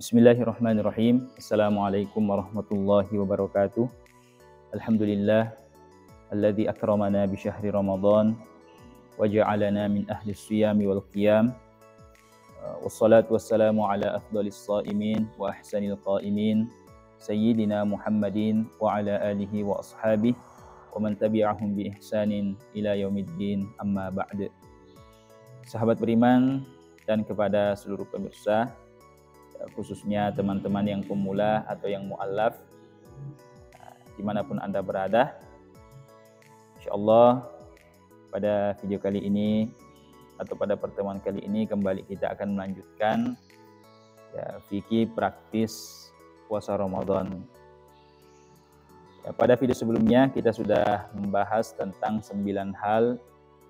Bismillahirrahmanirrahim. Assalamualaikum warahmatullahi wabarakatuh. Alhamdulillah alladzi akramana bi syahri Ramadan wa ja'alana min ahli siyami wal qiyam. Wassalatu wassalamu ala afdalis shaimin wa ahsanil qaimin sayyidina Muhammadin wa ala alihi wa ashabihi wa man tabi'ahum bi ihsanin ila yaumiddin, amma ba'd. Sahabat beriman dan kepada seluruh pemirsa, khususnya teman-teman yang pemula atau yang mu'allaf, dimanapun Anda berada, insyaallah pada video kali ini atau pada pertemuan kali ini kembali kita akan melanjutkan fikih praktis puasa Ramadan. Pada video sebelumnya kita sudah membahas tentang 9 hal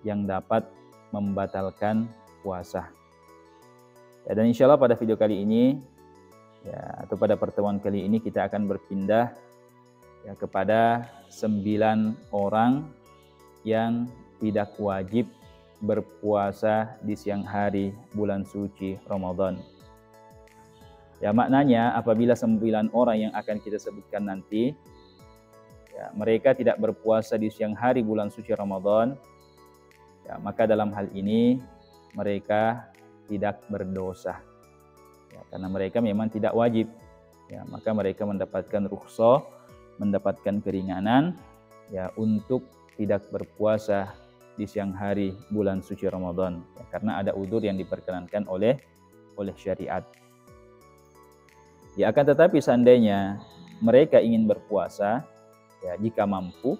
yang dapat membatalkan puasa. Dan insya Allah pada video kali ini atau pada pertemuan kali ini kita akan berpindah kepada 9 orang yang tidak wajib berpuasa di siang hari bulan suci Ramadan. Maknanya apabila 9 orang yang akan kita sebutkan nanti, mereka tidak berpuasa di siang hari bulan suci Ramadan, maka dalam hal ini mereka tidak berdosa, karena mereka memang tidak wajib, maka mereka mendapatkan rukhsah, mendapatkan keringanan untuk tidak berpuasa di siang hari bulan suci Ramadan, karena ada udzur yang diperkenankan oleh syariat. Akan tetapi seandainya mereka ingin berpuasa, jika mampu,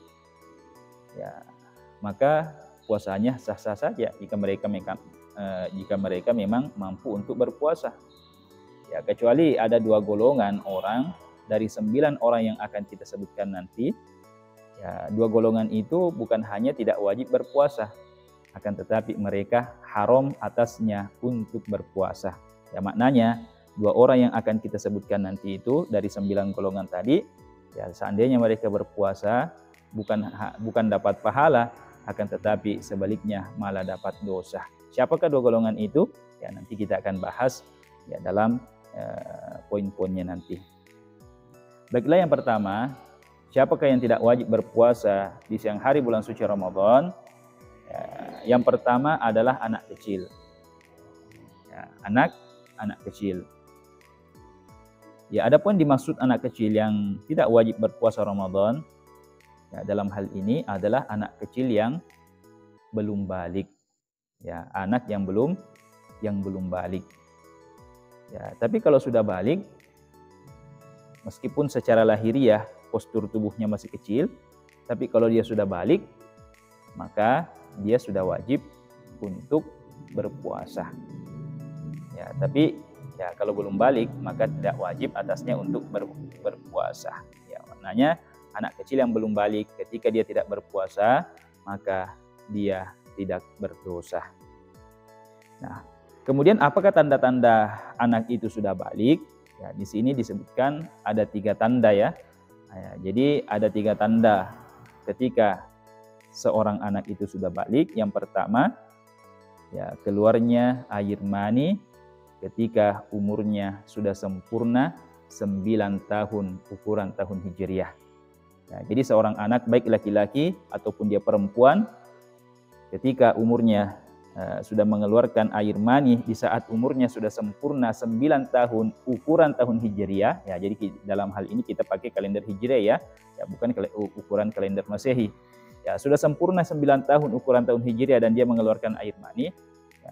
maka puasanya sah-sah saja jika mereka memang mampu untuk berpuasa. Kecuali ada 2 golongan orang dari 9 orang yang akan kita sebutkan nanti. 2 golongan itu bukan hanya tidak wajib berpuasa, akan tetapi mereka haram atasnya untuk berpuasa. Maknanya 2 orang yang akan kita sebutkan nanti itu dari 9 golongan tadi, seandainya mereka berpuasa bukan dapat pahala, akan tetapi sebaliknya malah dapat dosa. Siapakah 2 golongan itu? Nanti kita akan bahas dalam poin-poinnya nanti. Baiklah, yang pertama, siapakah yang tidak wajib berpuasa di siang hari bulan suci Ramadan? Yang pertama adalah anak kecil. Anak kecil. Adapun dimaksud anak kecil yang tidak wajib berpuasa Ramadan, dalam hal ini adalah anak kecil yang belum balik. Anak yang belum balik. Tapi kalau sudah balik, meskipun secara lahiriah postur tubuhnya masih kecil, tapi kalau dia sudah balik, maka dia sudah wajib untuk berpuasa. Tapi kalau belum balik, maka tidak wajib atasnya untuk berpuasa. Maknanya anak kecil yang belum balik, ketika dia tidak berpuasa, maka dia tidak berdosa. Kemudian apakah tanda-tanda anak itu sudah balik? Di sini disebutkan ada 3 tanda Jadi ada 3 tanda ketika seorang anak itu sudah balik. Yang pertama, keluarnya air mani ketika umurnya sudah sempurna 9 tahun ukuran tahun Hijriah. Jadi seorang anak baik laki-laki ataupun dia perempuan, ketika umurnya sudah mengeluarkan air mani di saat umurnya sudah sempurna 9 tahun ukuran tahun Hijriah, jadi dalam hal ini kita pakai kalender Hijriah bukan ukuran kalender Masehi. Sudah sempurna 9 tahun ukuran tahun Hijriah dan dia mengeluarkan air mani,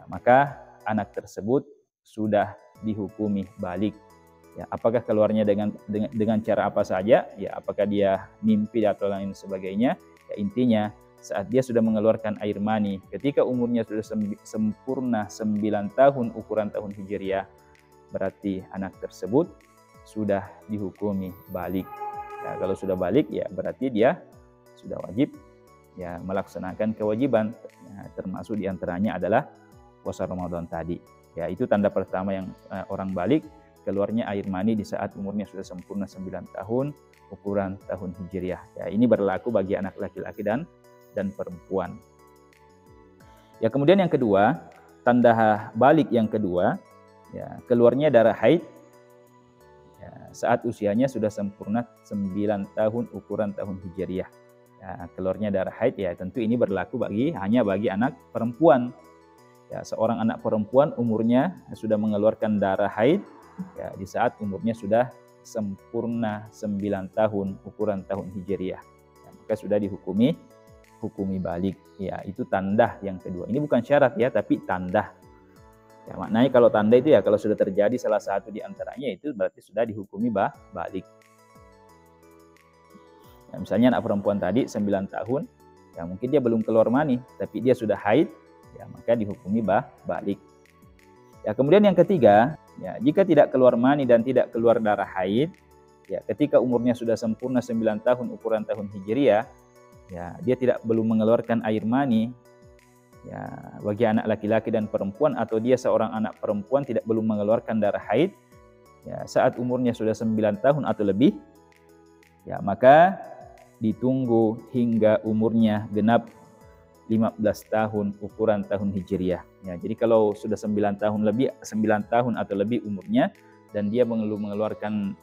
maka anak tersebut sudah dihukumi balik. Apakah keluarnya dengan cara apa saja? Apakah dia mimpi atau lain sebagainya? Intinya saat dia sudah mengeluarkan air mani ketika umurnya sudah sempurna 9 tahun ukuran tahun Hijriah, berarti anak tersebut sudah dihukumi balik. Kalau sudah balik, berarti dia sudah wajib melaksanakan kewajiban, termasuk diantaranya adalah puasa Ramadan tadi. Itu tanda pertama yang orang balik, keluarnya air mani di saat umurnya sudah sempurna 9 tahun ukuran tahun Hijriah. Ini berlaku bagi anak laki-laki dan perempuan. Kemudian yang kedua, tanda balik yang kedua, keluarnya darah haid saat usianya sudah sempurna 9 tahun ukuran tahun Hijriah. Ya, keluarnya darah haid ya tentu ini berlaku hanya bagi anak perempuan. Ya, seorang anak perempuan umurnya sudah mengeluarkan darah haid ya di saat umurnya sudah sempurna 9 tahun ukuran tahun Hijriah. Ya, maka sudah dihukumi balik. Ya, itu tanda yang kedua. Ini bukan syarat ya, tapi tanda. Ya, maknanya kalau tanda itu ya kalau sudah terjadi salah satu di antaranya itu berarti sudah dihukumi balik. Ya, misalnya anak perempuan tadi 9 tahun, ya mungkin dia belum keluar mani, tapi dia sudah haid, ya maka dihukumi balik. Ya, kemudian yang ketiga, ya jika tidak keluar mani dan tidak keluar darah haid, ya ketika umurnya sudah sempurna 9 tahun ukuran tahun Hijriah, ya dia belum mengeluarkan air mani, ya bagi anak laki-laki dan perempuan, atau dia seorang anak perempuan belum mengeluarkan darah haid, ya saat umurnya sudah 9 tahun atau lebih, ya maka ditunggu hingga umurnya genap 15 tahun ukuran tahun Hijriah. Ya, jadi kalau sudah 9 tahun atau lebih umurnya dan dia belum mengeluarkan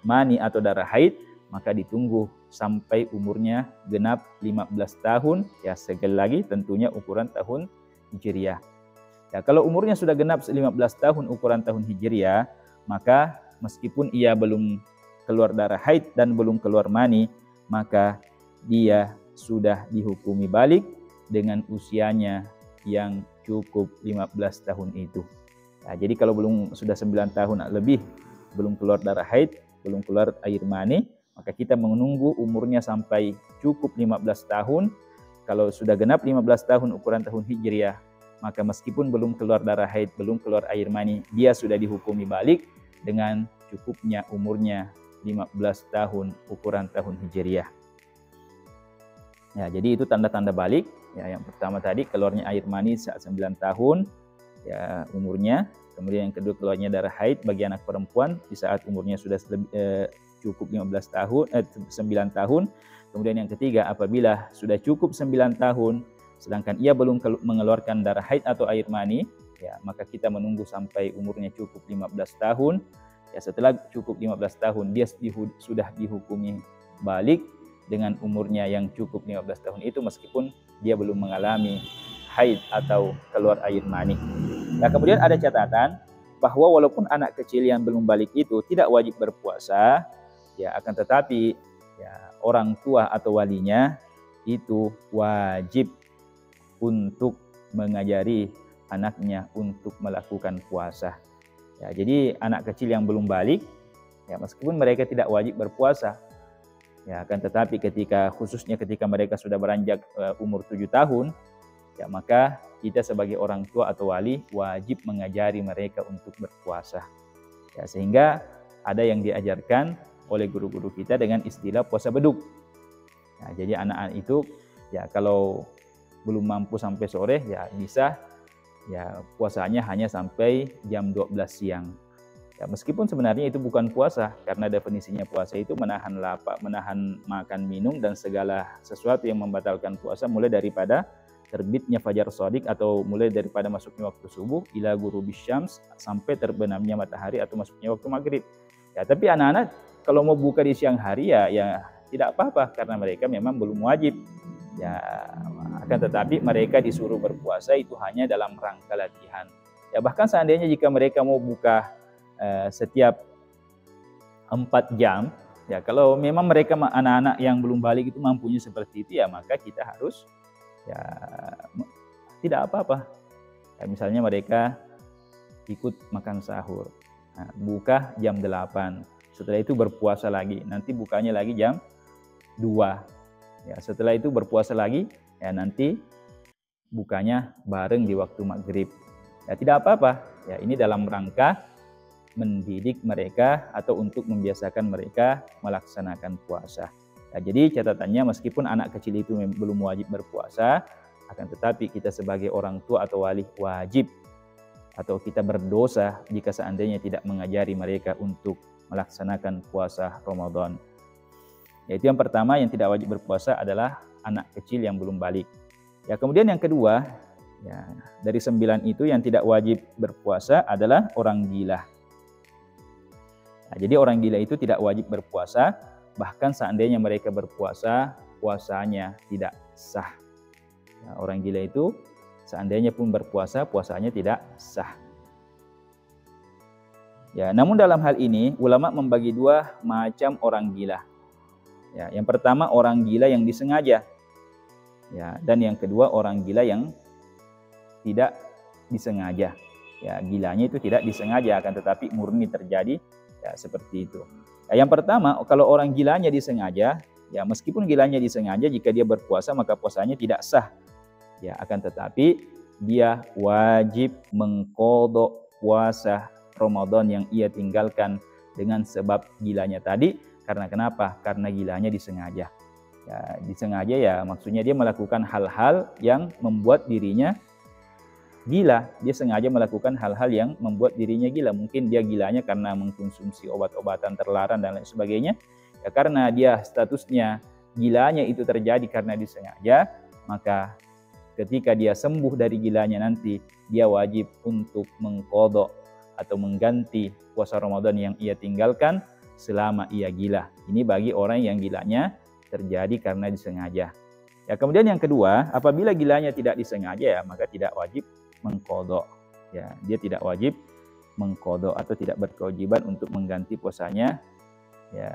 mani atau darah haid, maka ditunggu sampai umurnya genap 15 tahun. Ya, sekali lagi tentunya ukuran tahun Hijriah. Ya, kalau umurnya sudah genap 15 tahun ukuran tahun Hijriah, maka meskipun ia belum keluar darah haid dan belum keluar mani, maka dia sudah dihukumi balik dengan usianya yang cukup 15 tahun itu. Nah, jadi kalau sudah 9 tahun lebih, belum keluar darah haid, belum keluar air mani, maka kita menunggu umurnya sampai cukup 15 tahun. Kalau sudah genap 15 tahun ukuran tahun Hijriah, maka meskipun belum keluar darah haid, belum keluar air mani, dia sudah dihukumi balik dengan cukupnya umurnya 15 tahun ukuran tahun Hijriah. Ya, jadi itu tanda-tanda balik. Ya, yang pertama tadi keluarnya air mani saat 9 tahun ya umurnya. Kemudian yang kedua keluarnya darah haid bagi anak perempuan di saat umurnya sudah cukup 9 tahun. Kemudian yang ketiga apabila sudah cukup 9 tahun sedangkan ia belum mengeluarkan darah haid atau air mani, ya maka kita menunggu sampai umurnya cukup 15 tahun. Ya, setelah cukup 15 tahun dia sudah dihukumi balik dengan umurnya yang cukup 15 tahun itu meskipun dia belum mengalami haid atau keluar air mani. Nah, kemudian ada catatan bahwa walaupun anak kecil yang belum balik itu tidak wajib berpuasa, ya akan tetapi ya orang tua atau walinya itu wajib untuk mengajari anaknya untuk melakukan puasa. Ya, jadi anak kecil yang belum balik, ya meskipun mereka tidak wajib berpuasa, ya akan tetapi khususnya ketika mereka sudah beranjak umur 7 tahun, ya maka kita sebagai orang tua atau wali wajib mengajari mereka untuk berpuasa. Ya, sehingga ada yang diajarkan oleh guru-guru kita dengan istilah puasa beduk. Ya, jadi anak-anak itu ya kalau belum mampu sampai sore ya bisa ya puasanya hanya sampai jam 12 siang. Ya, meskipun sebenarnya itu bukan puasa, karena definisinya puasa itu menahan lapar, menahan makan minum dan segala sesuatu yang membatalkan puasa, mulai daripada terbitnya fajar shadiq atau mulai daripada masuknya waktu subuh ila ghurubis syams sampai terbenamnya matahari atau masuknya waktu maghrib. Ya, tapi anak-anak kalau mau buka di siang hari ya tidak apa-apa karena mereka memang belum wajib. Ya, akan tetapi mereka disuruh berpuasa itu hanya dalam rangka latihan. Ya, bahkan seandainya jika mereka mau buka setiap 4 jam, ya kalau memang mereka anak-anak yang belum balik itu mampunya seperti itu ya maka kita harus ya tidak apa-apa. Ya, misalnya mereka ikut makan sahur, nah, buka jam 8, setelah itu berpuasa lagi, nanti bukanya lagi jam 2. Ya, setelah itu berpuasa lagi, ya nanti bukanya bareng di waktu maghrib. Ya, tidak apa-apa. Ya, ini dalam rangka mendidik mereka atau untuk membiasakan mereka melaksanakan puasa. Ya, jadi catatannya meskipun anak kecil itu belum wajib berpuasa, akan tetapi kita sebagai orang tua atau wali wajib atau kita berdosa jika seandainya tidak mengajari mereka untuk melaksanakan puasa Ramadan. Yaitu yang pertama yang tidak wajib berpuasa adalah anak kecil yang belum balik. Ya, kemudian yang kedua, ya, dari 9 itu yang tidak wajib berpuasa adalah orang gila. Nah, jadi orang gila itu tidak wajib berpuasa, bahkan seandainya mereka berpuasa, puasanya tidak sah. Nah, orang gila itu seandainya pun berpuasa, puasanya tidak sah. Ya, namun dalam hal ini ulama membagi dua macam orang gila. Ya, yang pertama orang gila yang disengaja. Ya, dan yang kedua orang gila yang tidak disengaja. Ya, gilanya itu tidak disengaja, akan tetapi murni terjadi. Ya, seperti itu. Ya, yang pertama, kalau orang gilanya disengaja, ya meskipun gilanya disengaja, jika dia berpuasa maka puasanya tidak sah. Ya, akan tetapi dia wajib mengqadha puasa Ramadan yang ia tinggalkan dengan sebab gilanya tadi. Karena kenapa? Karena gilanya disengaja. Ya, disengaja ya maksudnya dia melakukan hal-hal yang membuat dirinya gila. Dia sengaja melakukan hal-hal yang membuat dirinya gila. Mungkin dia gilanya karena mengkonsumsi obat-obatan terlarang dan lain sebagainya. Ya, karena dia statusnya gilanya itu terjadi karena disengaja, maka ketika dia sembuh dari gilanya nanti, dia wajib untuk mengqadha atau mengganti puasa Ramadan yang ia tinggalkan selama ia gila. Ini bagi orang yang gilanya terjadi karena disengaja. Ya, kemudian yang kedua, apabila gilanya tidak disengaja, ya maka tidak wajib mengqadha. Ya, dia tidak wajib mengqadha atau tidak berkewajiban untuk mengganti puasanya ya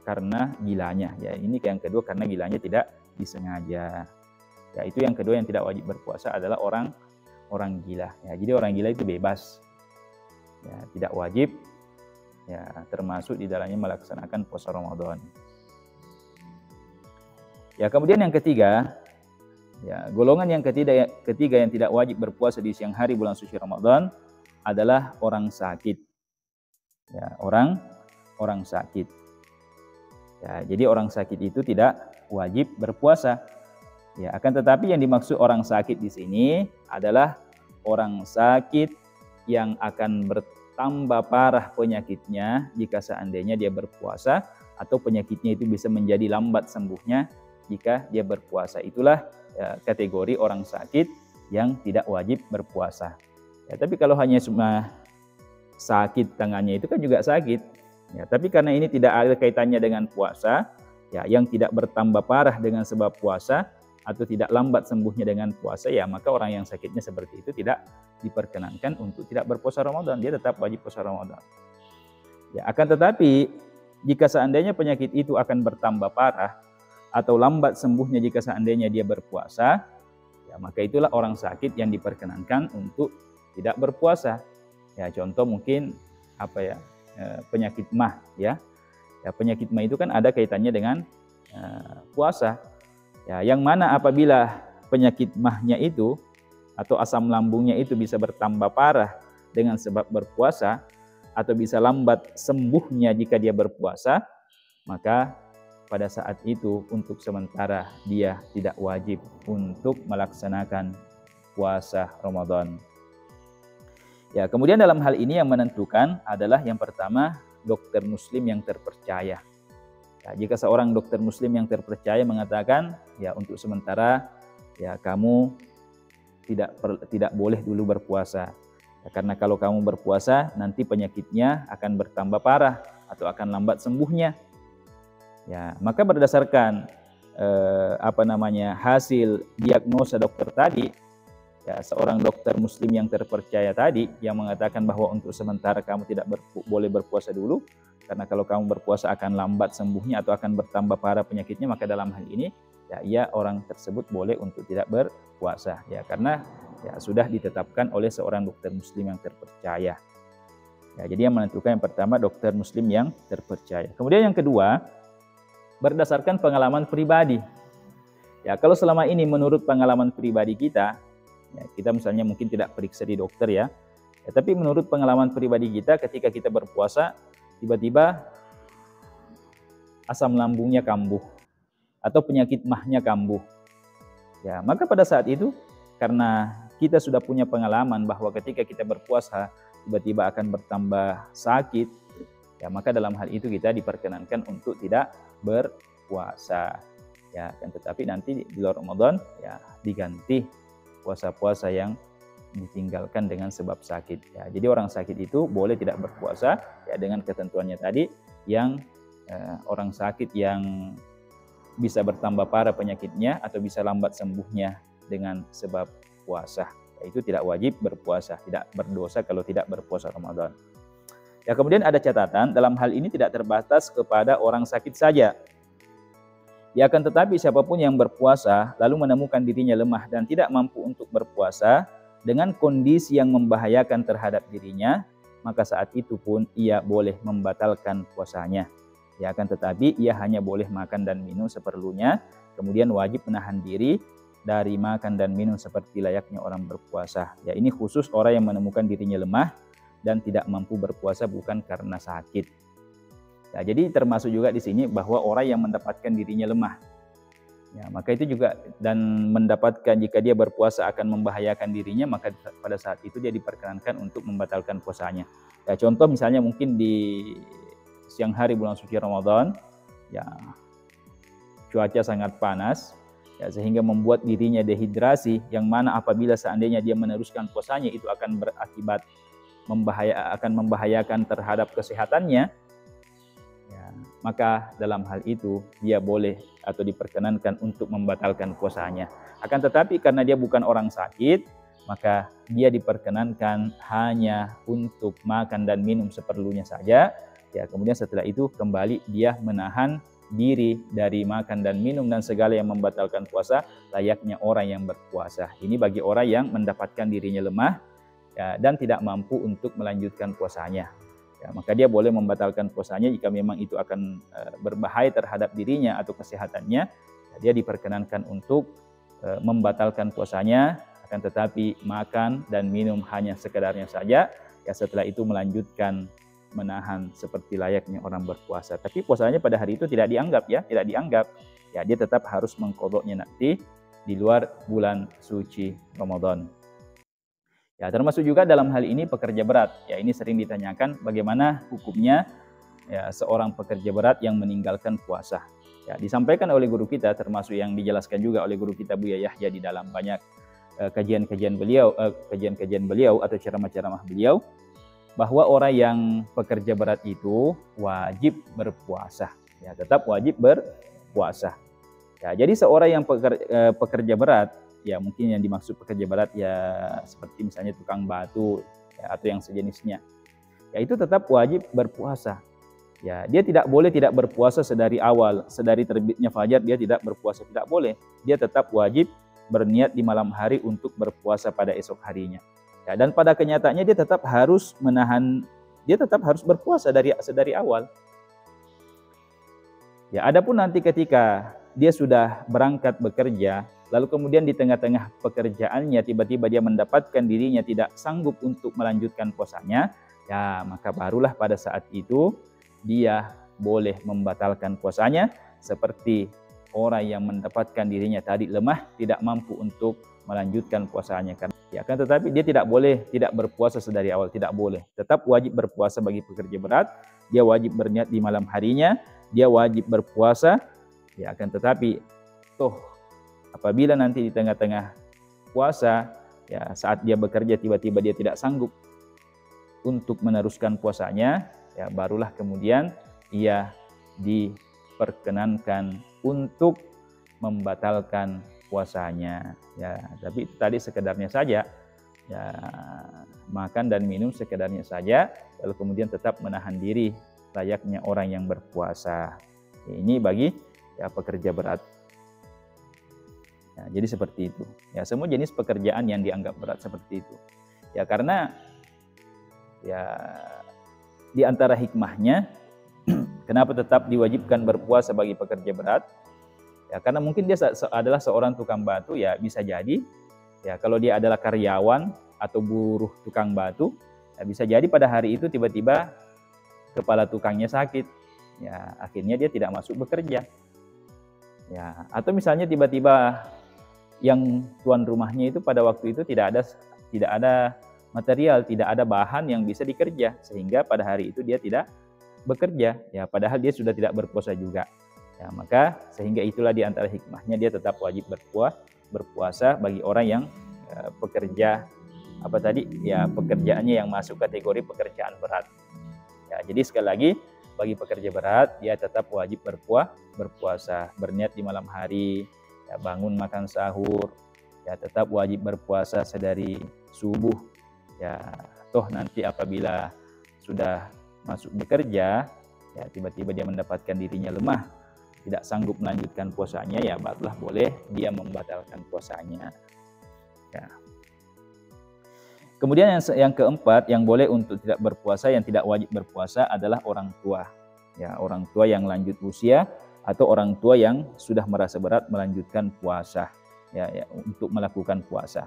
karena gilanya. Ya, ini yang kedua karena gilanya tidak disengaja. Ya, itu yang kedua yang tidak wajib berpuasa adalah orang gila. Ya, jadi orang gila itu bebas. Ya, tidak wajib ya termasuk di dalamnya melaksanakan puasa Ramadan. Ya, kemudian yang ketiga, ya, golongan yang ketiga yang tidak wajib berpuasa di siang hari bulan suci Ramadan adalah orang sakit. Ya, orang sakit. Ya, jadi orang sakit itu tidak wajib berpuasa. Ya, akan tetapi yang dimaksud orang sakit di sini adalah orang sakit yang akan bertambah parah penyakitnya jika seandainya dia berpuasa, atau penyakitnya itu bisa menjadi lambat sembuhnya jika dia berpuasa. Itulah ya, kategori orang sakit yang tidak wajib berpuasa. Ya, tapi kalau hanya cuma sakit tangannya itu kan juga sakit. Ya, tapi karena ini tidak ada kaitannya dengan puasa, ya, yang tidak bertambah parah dengan sebab puasa atau tidak lambat sembuhnya dengan puasa, ya maka orang yang sakitnya seperti itu tidak diperkenankan untuk tidak berpuasa Ramadan. Dia tetap wajib puasa Ramadan. Ya, akan tetapi jika seandainya penyakit itu akan bertambah parah atau lambat sembuhnya jika seandainya dia berpuasa, ya maka itulah orang sakit yang diperkenankan untuk tidak berpuasa. Ya, contoh mungkin penyakit mah, ya. Ya, penyakit mah itu kan ada kaitannya dengan puasa. Ya, yang mana apabila penyakit mahnya itu atau asam lambungnya itu bisa bertambah parah dengan sebab berpuasa atau bisa lambat sembuhnya jika dia berpuasa, maka pada saat itu untuk sementara dia tidak wajib untuk melaksanakan puasa Ramadan. Ya, kemudian dalam hal ini yang menentukan adalah yang pertama dokter muslim yang terpercaya. Ya, jika seorang dokter muslim yang terpercaya mengatakan ya untuk sementara ya kamu tidak boleh dulu berpuasa. Ya, karena kalau kamu berpuasa nanti penyakitnya akan bertambah parah atau akan lambat sembuhnya. Ya, maka berdasarkan hasil diagnosa dokter tadi, ya seorang dokter muslim yang terpercaya tadi yang mengatakan bahwa untuk sementara kamu tidak boleh berpuasa dulu karena kalau kamu berpuasa akan lambat sembuhnya atau akan bertambah parah penyakitnya, maka dalam hal ini ya orang tersebut boleh untuk tidak berpuasa, ya karena ya sudah ditetapkan oleh seorang dokter muslim yang terpercaya. Ya, jadi yang menentukan yang pertama dokter muslim yang terpercaya. Kemudian yang kedua, berdasarkan pengalaman pribadi. Ya, kalau selama ini menurut pengalaman pribadi kita, ya, kita misalnya mungkin tidak periksa di dokter ya, tapi menurut pengalaman pribadi kita ketika kita berpuasa, tiba-tiba asam lambungnya kambuh atau penyakit mahnya kambuh. Ya, maka pada saat itu karena kita sudah punya pengalaman bahwa ketika kita berpuasa tiba-tiba akan bertambah sakit, ya maka dalam hal itu kita diperkenankan untuk tidak berpuasa. Ya, kan tetapi nanti di luar Ramadan ya diganti puasa-puasa yang ditinggalkan dengan sebab sakit. Ya, jadi orang sakit itu boleh tidak berpuasa ya dengan ketentuannya tadi, yang orang sakit yang bisa bertambah parah penyakitnya atau bisa lambat sembuhnya dengan sebab puasa. Ya, itu tidak wajib berpuasa, tidak berdosa kalau tidak berpuasa Ramadan. Ya, kemudian ada catatan, dalam hal ini tidak terbatas kepada orang sakit saja. Ya, akan tetapi siapapun yang berpuasa lalu menemukan dirinya lemah dan tidak mampu untuk berpuasa dengan kondisi yang membahayakan terhadap dirinya, maka saat itu pun ia boleh membatalkan puasanya. Ya, akan tetapi ia hanya boleh makan dan minum seperlunya, kemudian wajib menahan diri dari makan dan minum seperti layaknya orang berpuasa. Ya, ini khusus orang yang menemukan dirinya lemah dan tidak mampu berpuasa bukan karena sakit. Ya, jadi termasuk juga di sini bahwa orang yang mendapatkan dirinya lemah, ya, maka itu juga, dan mendapatkan jika dia berpuasa akan membahayakan dirinya, maka pada saat itu dia diperkenankan untuk membatalkan puasanya. Ya, contoh misalnya mungkin di siang hari bulan suci Ramadan, ya cuaca sangat panas, ya, sehingga membuat dirinya dehidrasi, yang mana apabila seandainya dia meneruskan puasanya itu akan berakibat membahayakan terhadap kesehatannya. Ya, maka dalam hal itu dia boleh atau diperkenankan untuk membatalkan puasanya. Akan tetapi karena dia bukan orang sakit, maka dia diperkenankan hanya untuk makan dan minum seperlunya saja. Ya, kemudian setelah itu kembali dia menahan diri dari makan dan minum dan segala yang membatalkan puasa layaknya orang yang berpuasa. Ini bagi orang yang mendapatkan dirinya lemah, ya, dan tidak mampu untuk melanjutkan puasanya. Ya, maka dia boleh membatalkan puasanya jika memang itu akan berbahaya terhadap dirinya atau kesehatannya. Ya, dia diperkenankan untuk membatalkan puasanya, akan tetapi makan dan minum hanya sekedarnya saja. Ya, setelah itu melanjutkan menahan seperti layaknya orang berpuasa. Tapi puasanya pada hari itu tidak dianggap, ya, tidak dianggap. Ya, dia tetap harus mengqadhanya nanti di luar bulan suci Ramadan. Ya, termasuk juga dalam hal ini pekerja berat. Ya, ini sering ditanyakan bagaimana hukumnya ya seorang pekerja berat yang meninggalkan puasa. Ya, disampaikan oleh guru kita, termasuk yang dijelaskan juga oleh guru kita Buya Yahya di dalam banyak kajian-kajian beliau atau ceramah-ceramah beliau, bahwa orang yang pekerja berat itu wajib berpuasa. Ya, tetap wajib berpuasa. Ya, jadi seorang yang pekerja berat, ya mungkin yang dimaksud pekerja berat ya seperti misalnya tukang batu ya, atau yang sejenisnya, ya itu tetap wajib berpuasa. Ya, dia tidak boleh tidak berpuasa sedari awal, sedari terbitnya fajar dia tidak berpuasa, tidak boleh. Dia tetap wajib berniat di malam hari untuk berpuasa pada esok harinya. Ya, dan pada kenyataannya dia tetap harus berpuasa sedari awal. Ya, adapun nanti ketika dia sudah berangkat bekerja, lalu kemudian di tengah-tengah pekerjaannya tiba-tiba dia mendapatkan dirinya tidak sanggup untuk melanjutkan puasanya, ya maka barulah pada saat itu dia boleh membatalkan puasanya, seperti orang yang mendapatkan dirinya tadi lemah, tidak mampu untuk melanjutkan puasanya. Ya, kan tetapi dia tidak boleh tidak berpuasa sedari awal, tidak boleh. Tetap wajib berpuasa bagi pekerja berat, dia wajib berniat di malam harinya, dia wajib berpuasa. Ya, akan tetapi toh apabila nanti di tengah-tengah puasa, ya saat dia bekerja tiba-tiba dia tidak sanggup untuk meneruskan puasanya, ya barulah kemudian ia diperkenankan untuk membatalkan puasanya. Ya, tapi itu tadi sekedarnya saja. Ya, makan dan minum sekedarnya saja, lalu kemudian tetap menahan diri layaknya orang yang berpuasa. Ya, ini bagi ya pekerja berat. Ya, jadi seperti itu. Ya, semua jenis pekerjaan yang dianggap berat seperti itu. Ya, karena ya di antara hikmahnya kenapa tetap diwajibkan berpuasa bagi pekerja berat? Ya, karena mungkin dia adalah seorang tukang batu, ya bisa jadi ya kalau dia adalah karyawan atau buruh tukang batu, ya bisa jadi pada hari itu tiba-tiba kepala tukangnya sakit. Ya, akhirnya dia tidak masuk bekerja. Ya, atau misalnya tiba-tiba yang tuan rumahnya itu pada waktu itu tidak ada material, tidak ada bahan yang bisa dikerja, sehingga pada hari itu dia tidak bekerja. Ya, padahal dia sudah tidak berpuasa juga. Ya, maka sehingga itulah di antara hikmahnya dia tetap wajib berpuasa bagi orang yang pekerja apa tadi ya, pekerjaannya yang masuk kategori pekerjaan berat. Ya, jadi sekali lagi bagi pekerja berat dia tetap wajib berpuasa, berniat di malam hari, ya, bangun makan sahur, ya tetap wajib berpuasa sedari subuh. Ya, toh nanti apabila sudah masuk bekerja, ya tiba-tiba dia mendapatkan dirinya lemah, tidak sanggup melanjutkan puasanya, ya barulah boleh dia membatalkan puasanya. Ya. Kemudian yang keempat yang boleh untuk tidak berpuasa, yang tidak wajib berpuasa adalah orang tua. Ya, orang tua yang lanjut usia atau orang tua yang sudah merasa berat melanjutkan puasa, ya untuk melakukan puasa.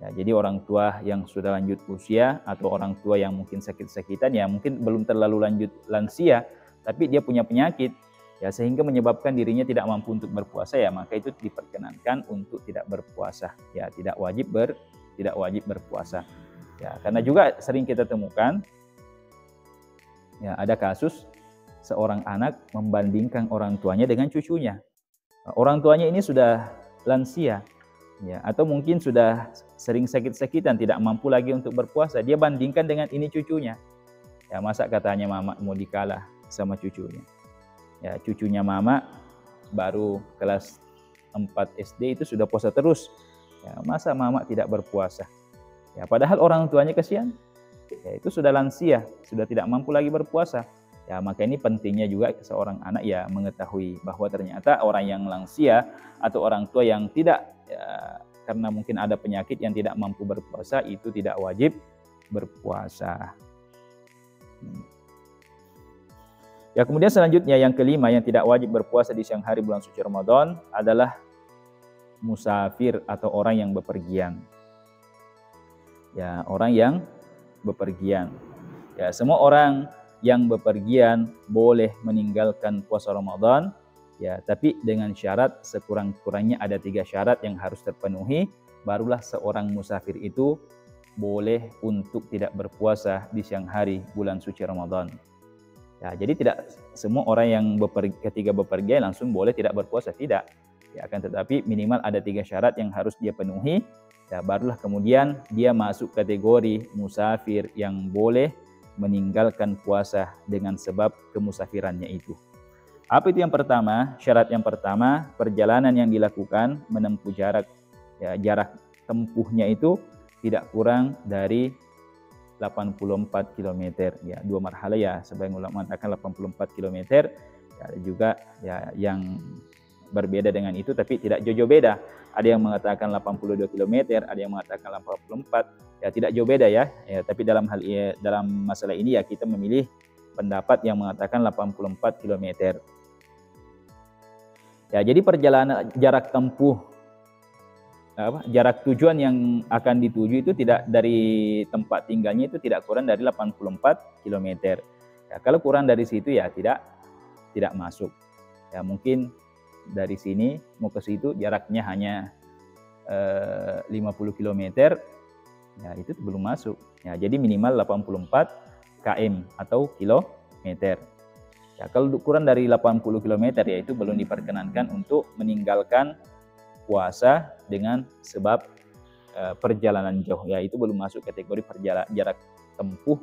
Ya, jadi orang tua yang sudah lanjut usia atau orang tua yang mungkin sakit-sakitan, ya mungkin belum terlalu lansia, tapi dia punya penyakit, ya sehingga menyebabkan dirinya tidak mampu untuk berpuasa, ya maka itu diperkenankan untuk tidak berpuasa, ya tidak wajib berpuasa. Ya, karena juga sering kita temukan, ya ada kasus seorang anak membandingkan orang tuanya dengan cucunya. Orang tuanya ini sudah lansia, ya, atau mungkin sudah sering sakit-sakitan, tidak mampu lagi untuk berpuasa. Dia bandingkan dengan ini cucunya. Ya, masa katanya mama mau dikalah sama cucunya. Ya, cucunya mama baru kelas 4 SD itu sudah puasa terus. Ya, masa mama tidak berpuasa? Ya, padahal orang tuanya kasihan. Ya, itu sudah lansia, sudah tidak mampu lagi berpuasa. Ya, maka ini pentingnya juga seorang anak ya mengetahui bahwa ternyata orang yang lansia atau orang tua yang tidak karena mungkin ada penyakit yang tidak mampu berpuasa itu tidak wajib berpuasa. Ya, kemudian selanjutnya yang kelima yang tidak wajib berpuasa di siang hari bulan suci Ramadan adalah musafir atau orang yang bepergian. Ya, orang yang bepergian. Ya, semua orang yang bepergian boleh meninggalkan puasa Ramadan, ya, tapi dengan syarat sekurang-kurangnya ada 3 syarat yang harus terpenuhi, barulah seorang musafir itu boleh untuk tidak berpuasa di siang hari bulan suci Ramadan. Ya, jadi tidak semua orang yang ketika bepergian langsung boleh tidak berpuasa, tidak. Ya, akan tetapi minimal ada 3 syarat yang harus dia penuhi, ya, barulah kemudian dia masuk kategori musafir yang boleh meninggalkan puasa dengan sebab kemusafirannya itu. Apa itu yang pertama? Syarat yang pertama, perjalanan yang dilakukan menempuh jarak, ya, jarak tempuhnya itu tidak kurang dari 84 km. Ya, 2 marhala ya, sebagian ulama mengatakan 84 km. Ya, juga ya yang berbeda dengan itu tapi tidak jauh beda. Ada yang mengatakan 82 km, ada yang mengatakan 84. Ya, tidak jauh beda ya. Ya, tapi dalam masalah ini ya kita memilih pendapat yang mengatakan 84 km. Ya, jadi perjalanan jarak tempuh jarak tujuan yang akan dituju itu tidak dari tempat tinggalnya itu tidak kurang dari 84 km. Ya, kalau kurang dari situ ya tidak masuk. Ya, mungkin dari sini mau ke situ jaraknya hanya 50 km. Ya, itu belum masuk. Ya, jadi minimal 84 km atau kilometer. Ya, kalau kurang dari 80 km ya itu belum diperkenankan untuk meninggalkan puasa dengan sebab perjalanan jauh. Ya, itu belum masuk kategori jarak tempuh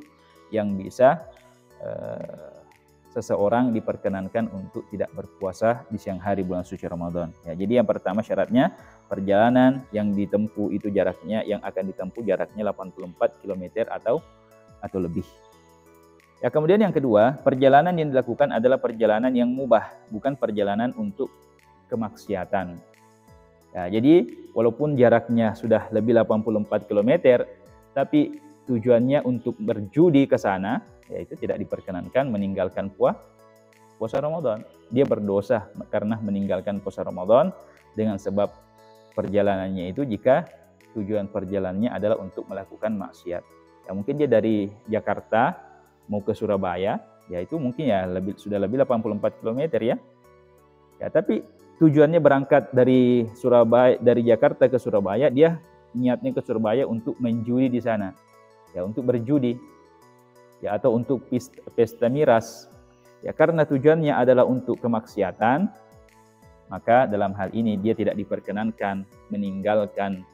yang bisa seseorang diperkenankan untuk tidak berpuasa di siang hari bulan suci Ramadan. Ya, jadi yang pertama syaratnya perjalanan yang ditempuh itu jaraknya yang akan ditempuh jaraknya 84 km atau lebih. Ya, kemudian yang kedua, perjalanan yang dilakukan adalah perjalanan yang mubah, bukan perjalanan untuk kemaksiatan. Ya, jadi walaupun jaraknya sudah lebih 84 km, tapi tujuannya untuk berjudi ke sana, ya itu tidak diperkenankan meninggalkan puasa Ramadan. Dia berdosa karena meninggalkan puasa Ramadan dengan sebab perjalanannya itu jika tujuan perjalanannya adalah untuk melakukan maksiat. Ya, mungkin dia dari Jakarta mau ke Surabaya, ya itu mungkin ya sudah lebih 84 km ya. Ya, tapi tujuannya berangkat dari Jakarta ke Surabaya, dia niatnya ke Surabaya untuk menjudi di sana. Ya, untuk berjudi. Ya, atau untuk pesta miras. Ya, karena tujuannya adalah untuk kemaksiatan, maka dalam hal ini dia tidak diperkenankan meninggalkan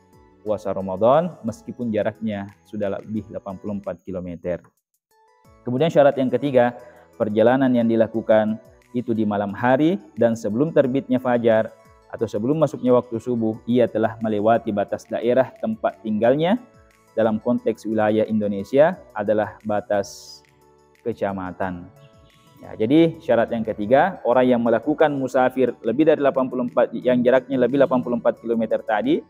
puasa Ramadan meskipun jaraknya sudah lebih 84 km. Kemudian syarat yang ketiga, perjalanan yang dilakukan itu di malam hari dan sebelum terbitnya fajar atau sebelum masuknya waktu subuh, ia telah melewati batas daerah tempat tinggalnya. Dalam konteks wilayah Indonesia adalah batas kecamatan. Ya, jadi syarat yang ketiga, orang yang melakukan musafir lebih dari 84 yang jaraknya lebih 84 km tadi,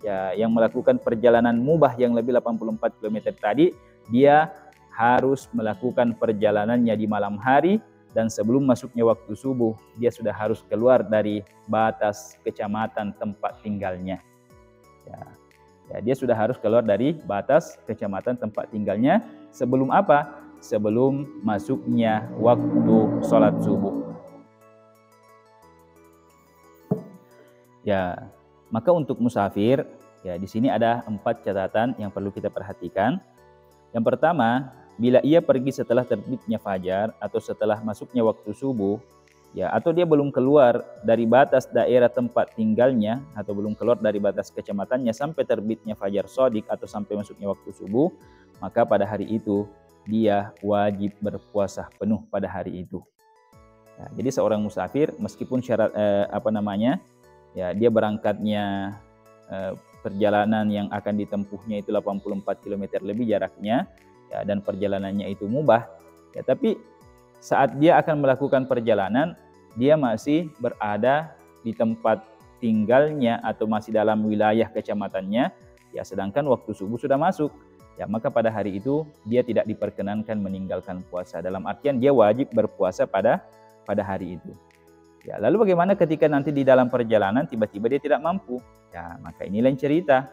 ya, yang melakukan perjalanan mubah yang lebih 84 km tadi, dia harus melakukan perjalanannya di malam hari dan sebelum masuknya waktu subuh, dia sudah harus keluar dari batas kecamatan tempat tinggalnya. Ya, dia sudah harus keluar dari batas kecamatan tempat tinggalnya sebelum apa? Sebelum masuknya waktu sholat subuh. Ya, maka untuk musafir, ya di sini ada 4 catatan yang perlu kita perhatikan. Yang pertama, bila ia pergi setelah terbitnya fajar atau setelah masuknya waktu subuh, ya, atau dia belum keluar dari batas daerah tempat tinggalnya atau belum keluar dari batas kecamatannya sampai terbitnya fajar shadiq atau sampai masuknya waktu subuh, maka pada hari itu dia wajib berpuasa penuh pada hari itu. Ya, jadi seorang musafir meskipun syarat ya dia berangkatnya perjalanan yang akan ditempuhnya itu 84 km lebih jaraknya, ya, dan perjalanannya itu mubah, ya, tapi saat dia akan melakukan perjalanan, dia masih berada di tempat tinggalnya atau masih dalam wilayah kecamatannya, ya, sedangkan waktu subuh sudah masuk, ya, maka pada hari itu dia tidak diperkenankan meninggalkan puasa. Dalam artian dia wajib berpuasa pada hari itu. Ya, lalu bagaimana ketika nanti di dalam perjalanan tiba-tiba dia tidak mampu? Ya, maka ini lain cerita.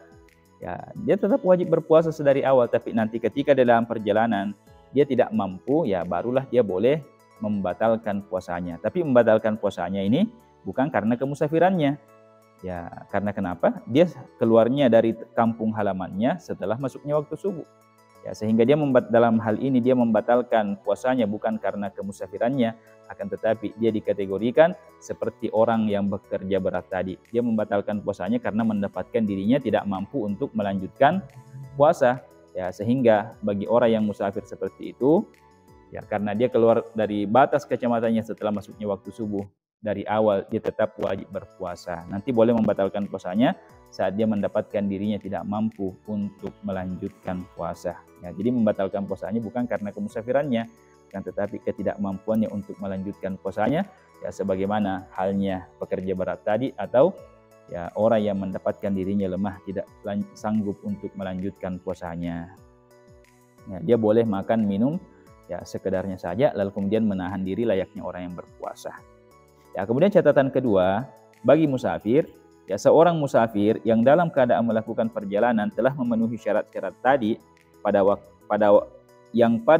Ya, dia tetap wajib berpuasa sedari awal, tapi nanti ketika dalam perjalanan dia tidak mampu, ya barulah dia boleh membatalkan puasanya. Tapi membatalkan puasanya ini bukan karena kemusafirannya. Ya, karena kenapa? Dia keluarnya dari kampung halamannya setelah masuknya waktu subuh. Ya, sehingga dia dalam hal ini dia membatalkan puasanya bukan karena kemusafirannya, akan tetapi dia dikategorikan seperti orang yang bekerja berat tadi. Dia membatalkan puasanya karena mendapatkan dirinya tidak mampu untuk melanjutkan puasa. Ya, sehingga bagi orang yang musafir seperti itu, ya karena dia keluar dari batas kecamatannya setelah masuknya waktu subuh, dari awal dia tetap wajib berpuasa. Nanti boleh membatalkan puasanya saat dia mendapatkan dirinya tidak mampu untuk melanjutkan puasa. Ya, jadi membatalkan puasanya bukan karena kemusafirannya, kan, tetapi ketidakmampuannya untuk melanjutkan puasanya, ya sebagaimana halnya pekerja berat tadi atau ya orang yang mendapatkan dirinya lemah tidak sanggup untuk melanjutkan puasanya. Ya, dia boleh makan minum ya sekedarnya saja lalu kemudian menahan diri layaknya orang yang berpuasa. Ya, kemudian catatan kedua, bagi musafir, ya seorang musafir yang dalam keadaan melakukan perjalanan telah memenuhi syarat-syarat tadi pada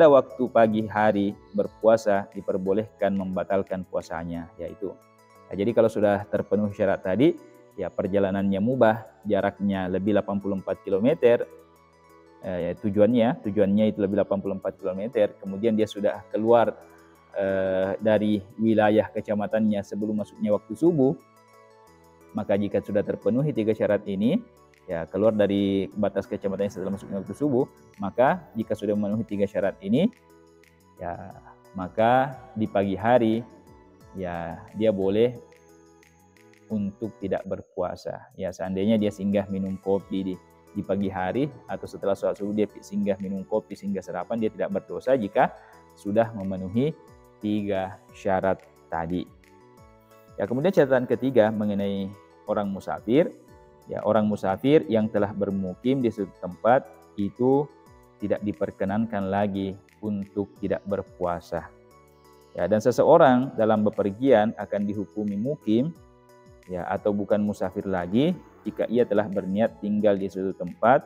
waktu pagi hari berpuasa diperbolehkan membatalkan puasanya, yaitu. Ya, jadi kalau sudah terpenuhi syarat tadi, ya perjalanannya mubah, jaraknya lebih 84 km, ya, tujuannya itu lebih 84 km, kemudian dia sudah keluar dari wilayah kecamatannya sebelum masuknya waktu subuh, maka jika sudah terpenuhi 3 syarat ini, ya keluar dari batas kecamatannya setelah masuknya waktu subuh, maka jika sudah memenuhi 3 syarat ini, ya maka di pagi hari ya dia boleh untuk tidak berpuasa. Ya seandainya dia singgah minum kopi di pagi hari atau setelah sholat subuh dia singgah minum kopi, singgah sarapan, dia tidak berdosa jika sudah memenuhi 3 syarat tadi. Ya, kemudian catatan ketiga mengenai orang musafir. Ya, orang musafir yang telah bermukim di suatu tempat itu tidak diperkenankan lagi untuk tidak berpuasa. Ya, dan seseorang dalam bepergian akan dihukumi mukim ya atau bukan musafir lagi jika ia telah berniat tinggal di suatu tempat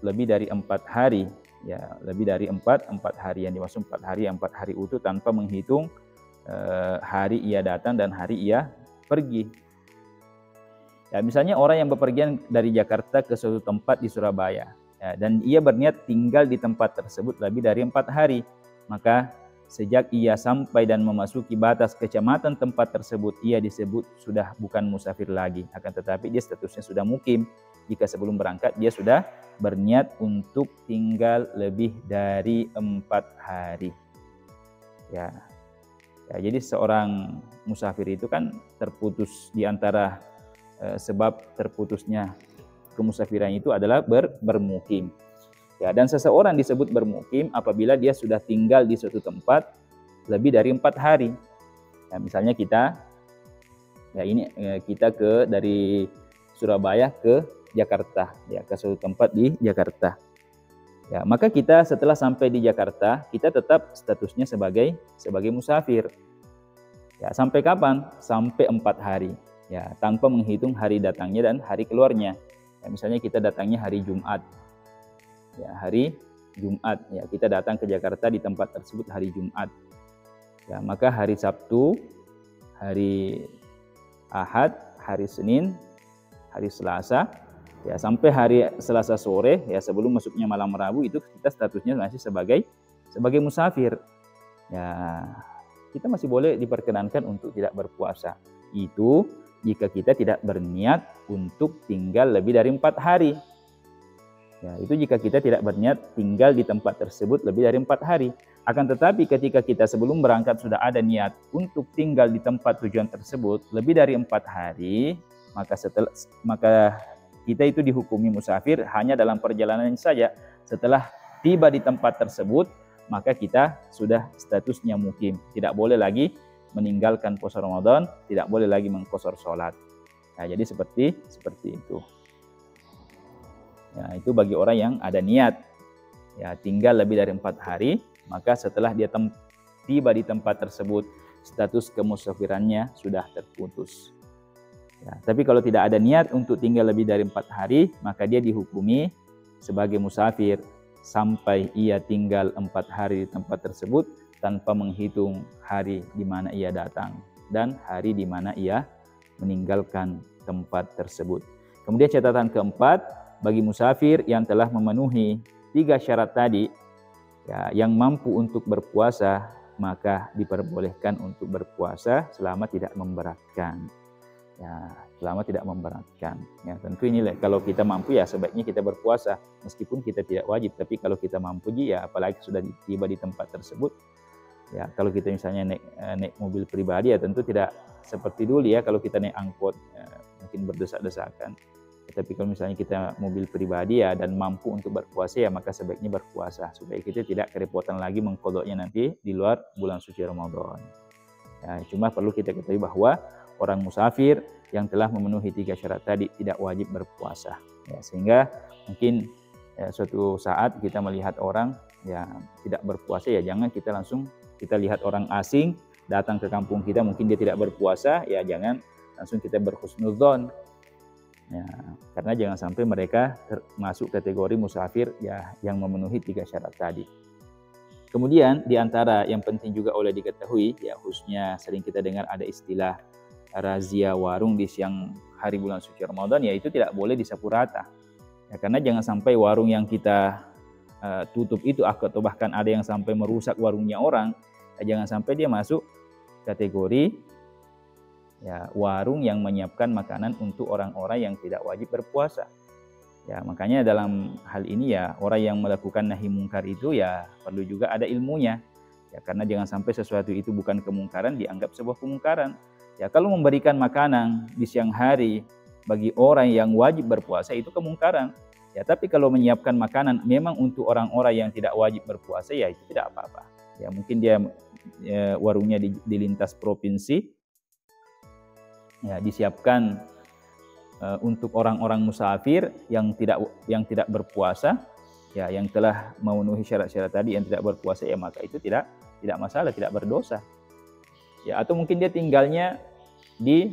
lebih dari 4 hari. Ya, lebih dari 4 hari, yang dimaksud 4 hari utuh tanpa menghitung hari ia datang dan hari ia pergi. Ya, misalnya orang yang bepergian dari Jakarta ke suatu tempat di Surabaya, ya, dan ia berniat tinggal di tempat tersebut lebih dari 4 hari, maka sejak ia sampai dan memasuki batas kecamatan tempat tersebut, ia disebut sudah bukan musafir lagi. Akan tetapi dia statusnya sudah mukim jika sebelum berangkat dia sudah berniat untuk tinggal lebih dari 4 hari. Ya, jadi seorang musafir itu kan terputus di antara sebab terputusnya kemusafiran itu adalah bermukim. Ya, dan seseorang disebut bermukim apabila dia sudah tinggal di suatu tempat lebih dari 4 hari. Ya, misalnya kita dari Surabaya ke Jakarta, ya, ke suatu tempat di Jakarta. Ya, maka kita setelah sampai di Jakarta, kita tetap statusnya sebagai musafir. Ya, sampai kapan? Sampai 4 hari. Ya, tanpa menghitung hari datangnya dan hari keluarnya. Ya, misalnya kita datangnya hari Jumat. Ya, hari Jumat, ya, kita datang ke Jakarta di tempat tersebut hari Jumat. Ya, maka hari Sabtu, hari Ahad, hari Senin, hari Selasa, ya, sampai hari Selasa sore, ya, sebelum masuknya malam Rabu, itu kita statusnya masih sebagai musafir. Ya, kita masih boleh diperkenankan untuk tidak berpuasa. Itu jika kita tidak berniat untuk tinggal lebih dari 4 hari. Ya, itu jika kita tidak berniat tinggal di tempat tersebut lebih dari 4 hari. Akan tetapi ketika kita sebelum berangkat sudah ada niat untuk tinggal di tempat tujuan tersebut lebih dari 4 hari, maka kita itu dihukumi musafir hanya dalam perjalanan saja. Setelah tiba di tempat tersebut, maka kita sudah statusnya mukim. Tidak boleh lagi meninggalkan puasa Ramadan, tidak boleh lagi mengqashar sholat. Nah, jadi seperti itu. Ya, itu bagi orang yang ada niat, ya, tinggal lebih dari 4 hari, maka setelah dia tiba di tempat tersebut, status kemusafirannya sudah terputus. Ya, tapi kalau tidak ada niat untuk tinggal lebih dari 4 hari, maka dia dihukumi sebagai musafir sampai ia tinggal 4 hari di tempat tersebut tanpa menghitung hari di mana ia datang dan hari di mana ia meninggalkan tempat tersebut. Kemudian catatan keempat, bagi musafir yang telah memenuhi 3 syarat tadi, ya, yang mampu untuk berpuasa, maka diperbolehkan untuk berpuasa selama tidak memberatkan. Ya, selama tidak memberatkan. Ya, tentu inilah kalau kita mampu, ya sebaiknya kita berpuasa meskipun kita tidak wajib. Tapi kalau kita mampu, ya apalagi sudah tiba di tempat tersebut, ya kalau kita misalnya naik mobil pribadi, ya tentu tidak seperti dulu, ya kalau kita naik angkot, ya, mungkin berdesak-desakan. Tapi kalau misalnya kita mobil pribadi, ya, dan mampu untuk berpuasa, ya maka sebaiknya berpuasa supaya kita tidak kerepotan lagi mengqadanya nanti di luar bulan suci Ramadan. Ya, cuma perlu kita ketahui bahwa orang musafir yang telah memenuhi 3 syarat tadi tidak wajib berpuasa. Ya, sehingga mungkin suatu saat kita melihat orang yang tidak berpuasa, ya jangan kita langsung kita lihat orang asing datang ke kampung kita, mungkin dia tidak berpuasa, ya jangan langsung kita berhusnudzon. Ya, karena jangan sampai mereka masuk kategori musafir, ya, yang memenuhi 3 syarat tadi. Kemudian di antara yang penting juga oleh diketahui, ya khususnya sering kita dengar ada istilah razia warung di siang hari bulan suci Ramadan, yaitu tidak boleh disapu rata. Ya, karena jangan sampai warung yang kita tutup itu atau bahkan ada yang sampai merusak warungnya orang, ya, jangan sampai dia masuk kategori, ya, warung yang menyiapkan makanan untuk orang-orang yang tidak wajib berpuasa. Ya, makanya dalam hal ini, ya orang yang melakukan nahi mungkar itu, ya perlu juga ada ilmunya. Ya, karena jangan sampai sesuatu itu bukan kemungkaran dianggap sebuah kemungkaran. Ya, kalau memberikan makanan di siang hari bagi orang yang wajib berpuasa itu kemungkaran. Ya, tapi kalau menyiapkan makanan memang untuk orang-orang yang tidak wajib berpuasa, ya itu tidak apa-apa. Ya, mungkin dia warungnya di lintas provinsi, ya, disiapkan untuk orang-orang musafir yang tidak berpuasa, ya, yang telah memenuhi syarat-syarat tadi yang tidak berpuasa, ya maka itu tidak masalah, tidak berdosa. Ya, atau mungkin dia tinggalnya di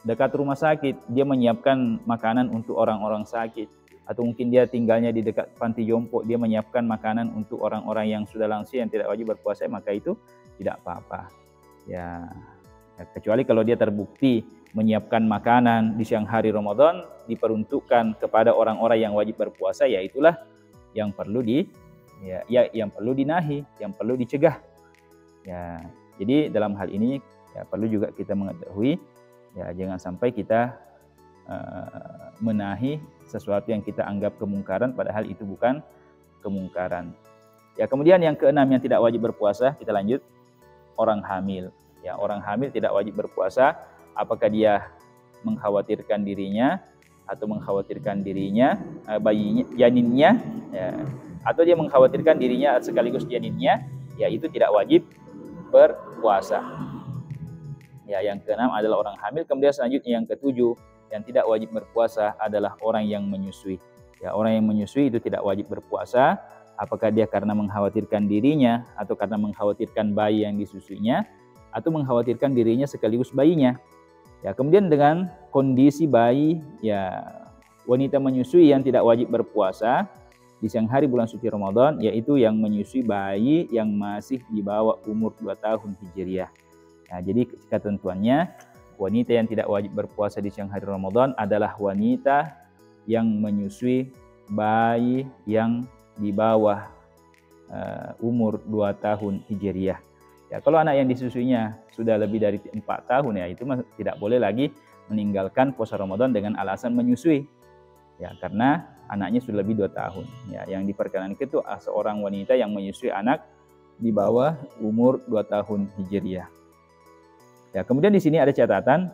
dekat rumah sakit, dia menyiapkan makanan untuk orang-orang sakit, atau mungkin dia tinggalnya di dekat panti jompo, dia menyiapkan makanan untuk orang-orang yang sudah lansia yang tidak wajib berpuasa, maka itu tidak apa-apa. Ya, kecuali kalau dia terbukti menyiapkan makanan di siang hari Ramadan diperuntukkan kepada orang-orang yang wajib berpuasa, ya itulah yang perlu ya yang perlu dinahi, yang perlu dicegah. Ya, jadi dalam hal ini ya perlu juga kita mengetahui ya jangan sampai kita menahi sesuatu yang kita anggap kemungkaran padahal itu bukan kemungkaran. Ya, kemudian yang keenam yang tidak wajib berpuasa, kita lanjut, orang hamil. Ya, orang hamil tidak wajib berpuasa apakah dia mengkhawatirkan dirinya atau mengkhawatirkan dirinya, bayinya, janinnya, ya, atau dia mengkhawatirkan dirinya sekaligus janinnya, ya itu tidak wajib berpuasa. Ya, yang keenam adalah orang hamil. Kemudian selanjutnya yang ketujuh yang tidak wajib berpuasa adalah orang yang menyusui. Ya, orang yang menyusui itu tidak wajib berpuasa apakah dia karena mengkhawatirkan dirinya atau karena mengkhawatirkan bayi yang disusuinya atau mengkhawatirkan dirinya sekaligus bayinya. Ya, kemudian dengan kondisi bayi, ya wanita menyusui yang tidak wajib berpuasa di siang hari bulan suci Ramadan, yaitu yang menyusui bayi yang masih di bawah umur 2 tahun Hijriah. Nah, jadi ketentuannya wanita yang tidak wajib berpuasa di siang hari Ramadan adalah wanita yang menyusui bayi yang di bawah umur 2 tahun Hijriah. Ya, kalau anak yang disusuinya sudah lebih dari 4 tahun ya itu tidak boleh lagi meninggalkan puasa Ramadan dengan alasan menyusui. Ya, karena anaknya sudah lebih 2 tahun. Ya, yang diperkenankan itu seorang wanita yang menyusui anak di bawah umur 2 tahun Hijriah. Ya, kemudian di sini ada catatan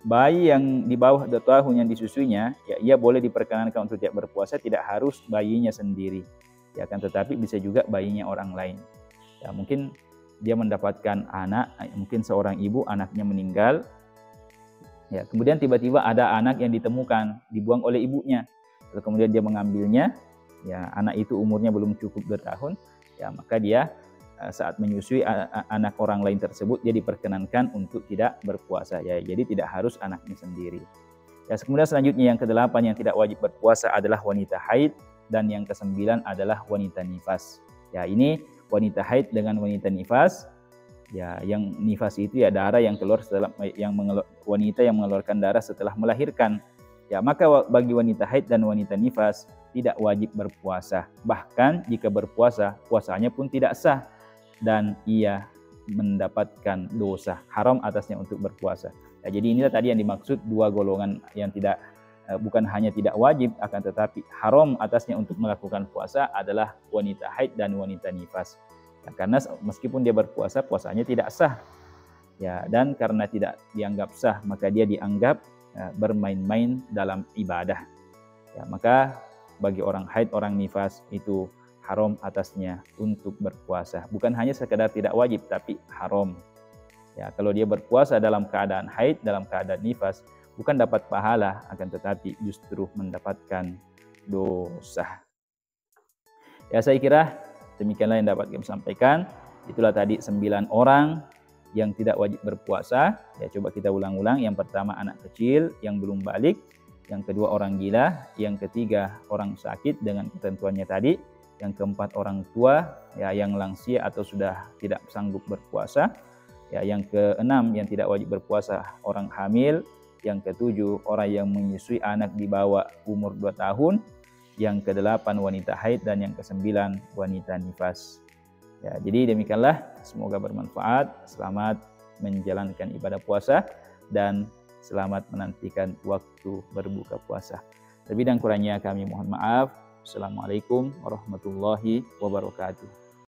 bayi yang di bawah 2 tahun yang disusuinya, ya ia boleh diperkenankan untuk tidak berpuasa, tidak harus bayinya sendiri. Ya, akan tetapi bisa juga bayinya orang lain. Ya, mungkin dia mendapatkan anak, mungkin seorang ibu anaknya meninggal, ya kemudian tiba-tiba ada anak yang ditemukan dibuang oleh ibunya, lalu kemudian dia mengambilnya, ya anak itu umurnya belum cukup 2 tahun, ya maka dia saat menyusui anak orang lain tersebut dia diperkenankan untuk tidak berpuasa, ya jadi tidak harus anaknya sendiri. Ya, kemudian selanjutnya yang ke-8 yang tidak wajib berpuasa adalah wanita haid dan yang ke-9 adalah wanita nifas. Ya, ini wanita haid dengan wanita nifas, ya yang nifas itu ya darah yang keluar setelah wanita yang mengeluarkan darah setelah melahirkan. Ya, maka bagi wanita haid dan wanita nifas tidak wajib berpuasa. Bahkan jika berpuasa, puasanya pun tidak sah dan ia mendapatkan dosa, haram atasnya untuk berpuasa. Ya, jadi inilah tadi yang dimaksud dua golongan yang tidak bukan hanya tidak wajib akan tetapi haram atasnya untuk melakukan puasa adalah wanita haid dan wanita nifas. Ya, karena meskipun dia berpuasa, puasanya tidak sah. Ya, dan karena tidak dianggap sah, maka dia dianggap bermain-main dalam ibadah. Ya, maka bagi orang haid, orang nifas itu haram atasnya untuk berpuasa. Bukan hanya sekedar tidak wajib, tapi haram. Ya, kalau dia berpuasa dalam keadaan haid, dalam keadaan nifas, bukan dapat pahala, akan tetapi justru mendapatkan dosa. Ya, saya kira demikianlah yang dapat kami sampaikan. Itulah tadi 9 orang yang tidak wajib berpuasa. Ya, coba kita ulang-ulang. Yang pertama anak kecil yang belum balik. Yang kedua orang gila. Yang ketiga orang sakit dengan ketentuannya tadi. Yang keempat orang tua ya yang lansia atau sudah tidak sanggup berpuasa. Ya, yang keenam yang tidak wajib berpuasa orang hamil. Yang ketujuh orang yang menyusui anak di bawah umur 2 tahun. Yang ke-8 wanita haid dan yang ke-9 wanita nifas. Ya, jadi demikianlah, semoga bermanfaat. Selamat menjalankan ibadah puasa dan selamat menantikan waktu berbuka puasa. Lebih dan kurangnya kami mohon maaf. Assalamualaikum warahmatullahi wabarakatuh.